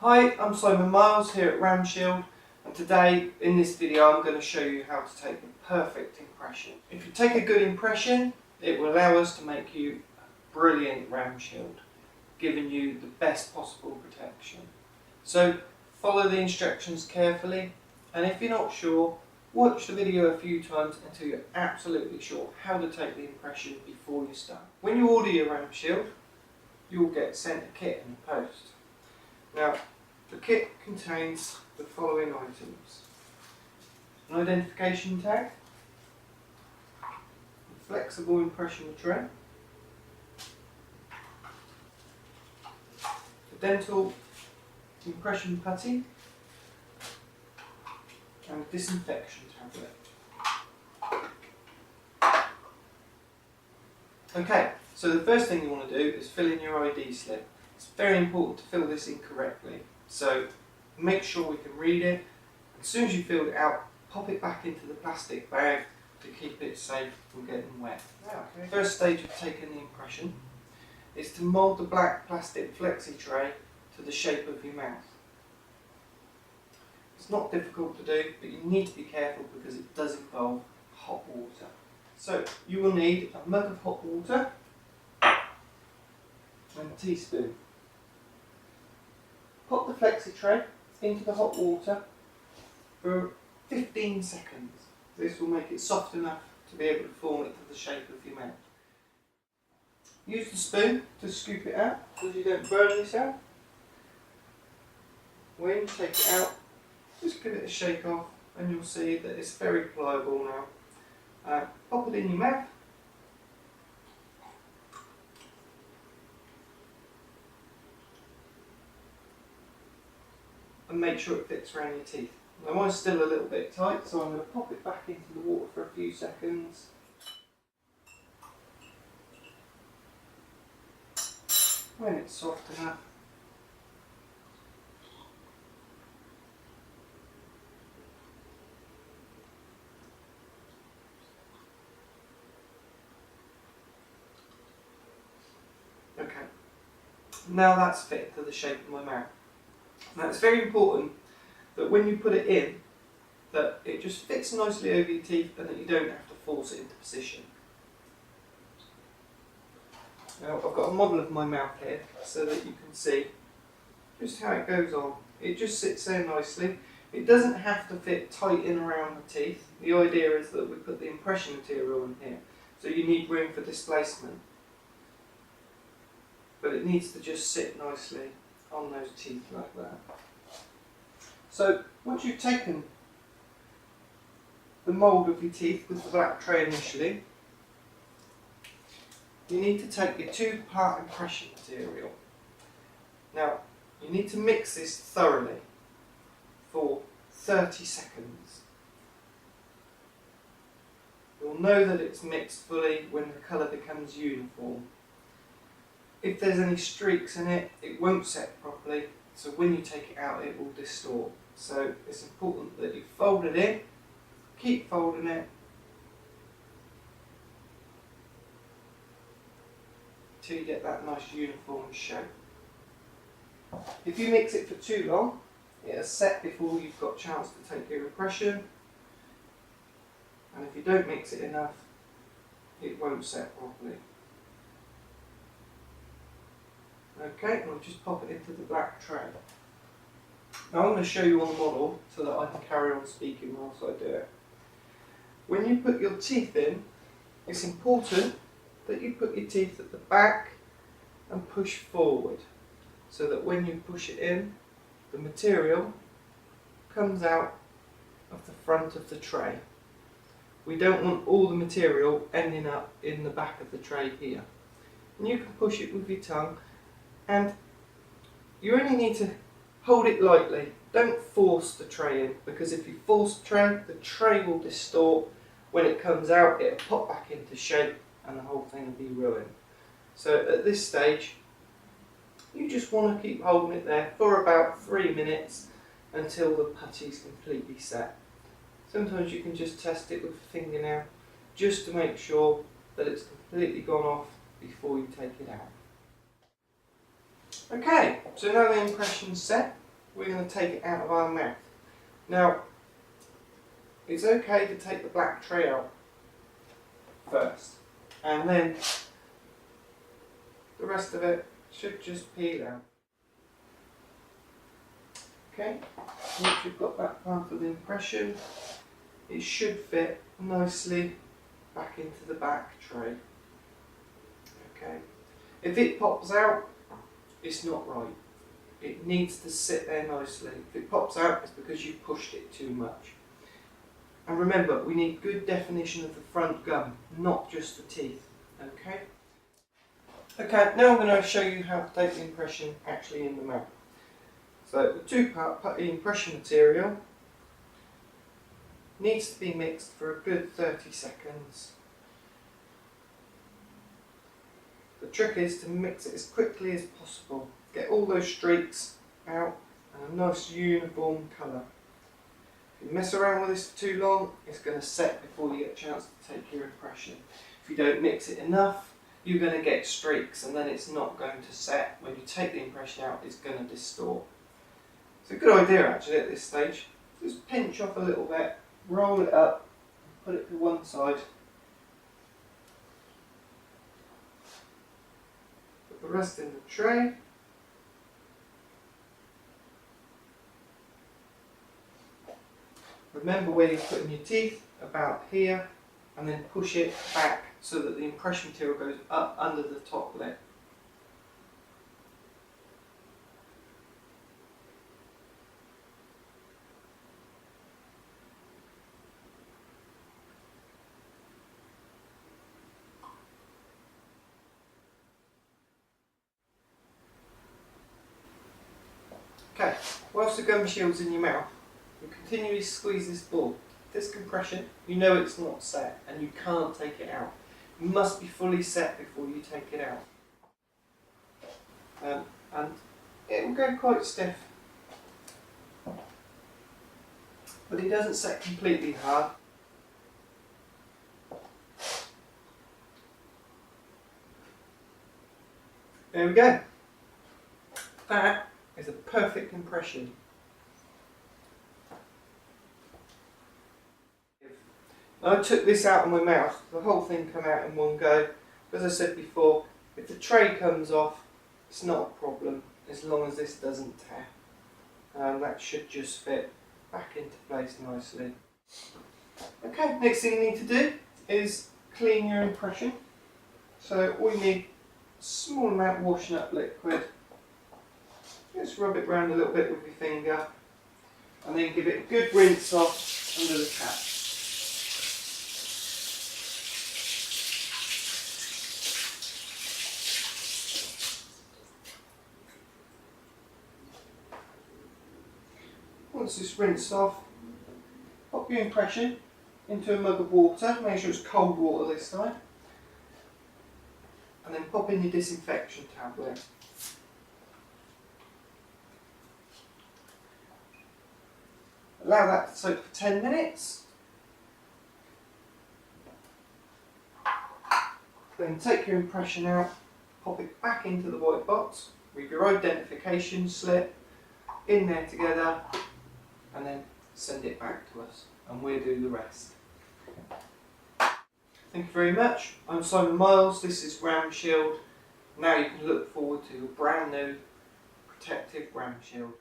Hi, I'm Simon Miles here at RamShield, and today in this video I'm going to show you how to take a perfect impression. If you take a good impression, it will allow us to make you a brilliant RamShield, giving you the best possible protection. So follow the instructions carefully, and if you're not sure, watch the video a few times until you're absolutely sure how to take the impression before you start. When you order your RamShield, you'll get sent a kit in the post. Now, the kit contains the following items: an identification tag, a flexible impression tray, a dental impression putty, and a disinfection tablet. Okay, so the first thing you want to do is fill in your ID slip. It's very important to fill this in correctly, so make sure we can read it. As soon as you fill it out, pop it back into the plastic bag to keep it safe from getting wet. Okay. First stage of taking the impression is to mould the black plastic flexi tray to the shape of your mouth. It's not difficult to do, but you need to be careful because it does involve hot water. So you will need a mug of hot water and a teaspoon. Pop the flexi tray into the hot water for 15 seconds. This will make it soft enough to be able to form it to the shape of your mouth. Use the spoon to scoop it out so you don't burn yourself. When you take it out, just give it a shake off and you'll see that it's very pliable now. Pop it in your mouth. And make sure it fits around your teeth. Now mine's still a little bit tight, so I'm going to pop it back into the water for a few seconds. When it's soft enough, okay, now that's fit to the shape of my mouth. Now it's very important that when you put it in, that it just fits nicely over your teeth and that you don't have to force it into position. Now I've got a model of my mouth here so that you can see just how it goes on. It just sits there nicely. It doesn't have to fit tight in around the teeth. The idea is that we put the impression material in here, so you need room for displacement. But it needs to just sit nicely on those teeth like that. So once you've taken the mould of your teeth with the black tray initially, you need to take your 2-part impression material. Now you need to mix this thoroughly for 30 seconds. You'll know that it's mixed fully when the colour becomes uniform. If there's any streaks in it, it won't set properly, so when you take it out it will distort. So it's important that you fold it in, keep folding it till you get that nice uniform shape. If you mix it for too long, it'll set before you've got a chance to take your impression, and if you don't mix it enough, it won't set properly. Okay, and I'll just pop it into the black tray. Now I'm going to show you on the model so that I can carry on speaking whilst I do it. When you put your teeth in, it's important that you put your teeth at the back and push forward, so that when you push it in, the material comes out of the front of the tray. We don't want all the material ending up in the back of the tray here. And you can push it with your tongue, and you only need to hold it lightly. Don't force the tray in, because if you force the tray will distort. When it comes out, it'll pop back into shape and the whole thing will be ruined. So at this stage, you just want to keep holding it there for about 3 minutes until the putty's completely set. Sometimes you can just test it with a fingernail just to make sure that it's completely gone off before you take it out. Okay, so now the impression's set, we're going to take it out of our mouth. Now, it's okay to take the black tray out first, and then the rest of it should just peel out. Okay, once you've got that part of the impression, it should fit nicely back into the back tray. Okay, if it pops out, it's not right. It needs to sit there nicely. If it pops out, it's because you've pushed it too much. And remember, we need good definition of the front gum, not just the teeth. Okay? Okay, now I'm going to show you how to take the impression actually in the mouth. So the two-part putty impression material needs to be mixed for a good 30 seconds. The trick is to mix it as quickly as possible. Get all those streaks out and a nice uniform colour. If you mess around with this for too long, it's going to set before you get a chance to take your impression. If you don't mix it enough, you're going to get streaks and then it's not going to set. When you take the impression out, it's going to distort. It's a good idea actually at this stage. Just pinch off a little bit, roll it up, put it to one side. Put the rest in the tray. Remember where you're putting your teeth, about here, and then push it back so that the impression material goes up under the top lip. Okay, whilst the gum shield's in your mouth, you continually squeeze this ball. This compression, you know it's not set and you can't take it out. It must be fully set before you take it out. And it will go quite stiff. But it doesn't set completely hard. There we go. That is a perfect impression. I took this out of my mouth, the whole thing came out in one go. As I said before, if the tray comes off, it's not a problem as long as this doesn't tear. That should just fit back into place nicely. Okay, next thing you need to do is clean your impression. So all you need is a small amount of washing up liquid. Just rub it around a little bit with your finger and then give it a good rinse off under the cap. Once it's rinsed off, pop your impression into a mug of water, make sure it's cold water this time, and then pop in your disinfection tablet. Allow that to soak for 10 minutes. Then take your impression out, pop it back into the white box with your identification slip in there together, and then send it back to us and we'll do the rest. Thank you very much. I'm Simon Miles, this is RamShield. Now you can look forward to your brand new protective RamShield.